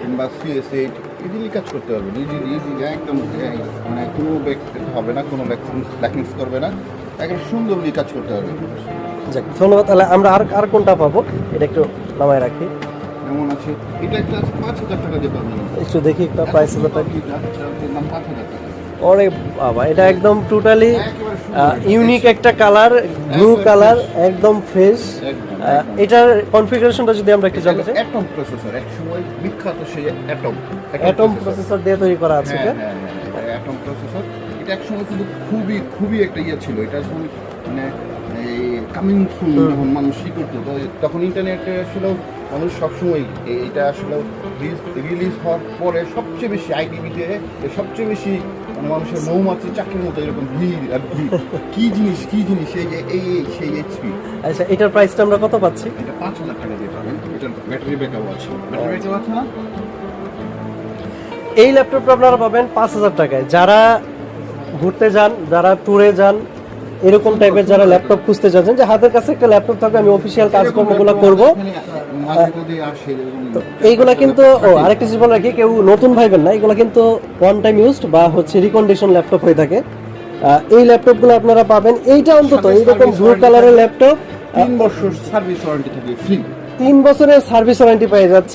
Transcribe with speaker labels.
Speaker 1: কিংবা CS8 easily কাজ করতে পারবেন। ইজি একদম মানে কোনো ব্যাক হবে না, কোনো ব্ল্যাকিংস করবে না, একদম সুন্দরলি কাজ করতে পারবেন।
Speaker 2: যাক, ধন্যবাদ। তাহলে আমরা আর কোনটা পাবো এটা একটু নামায় রাখি।
Speaker 1: যেমন আছে এটা একটা 5,000 টাকা দিয়ে পাবেন।
Speaker 2: একটু দেখি একটা প্রাইস হলো তাই।
Speaker 1: দাম 5,000 টাকা।
Speaker 2: ওরে বাবা, এটা একদম টোটালি
Speaker 1: একেবারে সুন্দর।
Speaker 2: ইউনিক একটা কালার, ব্লু কালার, একদম ফ্রেশ।
Speaker 1: একদম।
Speaker 2: এটার কনফিগারেশনটা যদি আমরা একটু জানতে চাই।
Speaker 1: অ্যাটম প্রসেসর, একসময় বিখ্যাত সেই
Speaker 2: অ্যাটম প্রসেসর দিয়ে তৈরি করা আছে এটা।
Speaker 1: হ্যাঁ, অ্যাটম প্রসেসর। এটা একসময় কিন্তু খুবই একটা ইয়ে ছিল। এটা যখন মানে এই কামিং সুন যখন মানুষ ই করতো, তখন ইন্টারনেটে আসলে মানুষ সবসময় এটা আসলে রিলিজ হওয়ার পরে সবচেয়ে বেশি আইটিভিতে সবচেয়ে বেশি মানে মানুষের মৌমাছি চাকরির মতো এরকম ভিড় আর ভিড়। কি জিনিস এই যে সেই HP।
Speaker 2: আচ্ছা, এটার প্রাইসটা আমরা কত পাচ্ছি?
Speaker 1: এটা 5,000 টাকা দিয়ে পাবেন। এটার ব্যাটারি ব্যাকআপ আছে। ব্যাটারি ব্যাকআপ আছে না?
Speaker 2: এই ল্যাপটপটা আপনারা পাবেন 5,000 টাকায়। যারা ঘুরতে যান, যারা ট্যুরে যান, এরকম টাইপের যারা ল্যাপটপ খুঁজতে যাচ্ছেন, যে হাতের কাছে একটা ল্যাপটপ থাকবে, আমি অফিসিয়াল কাজকর্মগুলো করব, তো এইগুলা কিন্তু আরেকটা জিনিস বলে রাখি, কেউ নতুন ভাইবেন না, এগুলো কিন্তু ওয়ান টাইম ইউজড বা হচ্ছে রিকন্ডিশন ল্যাপটপ হয়ে থাকে। এই ল্যাপটপগুলো আপনারা পাবেন। এইটা অন্তত এইরকম ব্লু কালারের ল্যাপটপ
Speaker 1: 3 বছর সার্ভিস ওয়ারেন্টি থাকবে ফ্রি।
Speaker 2: 3 বছরের সার্ভিস ওয়ারেন্টি পেয়ে যাচ্ছে।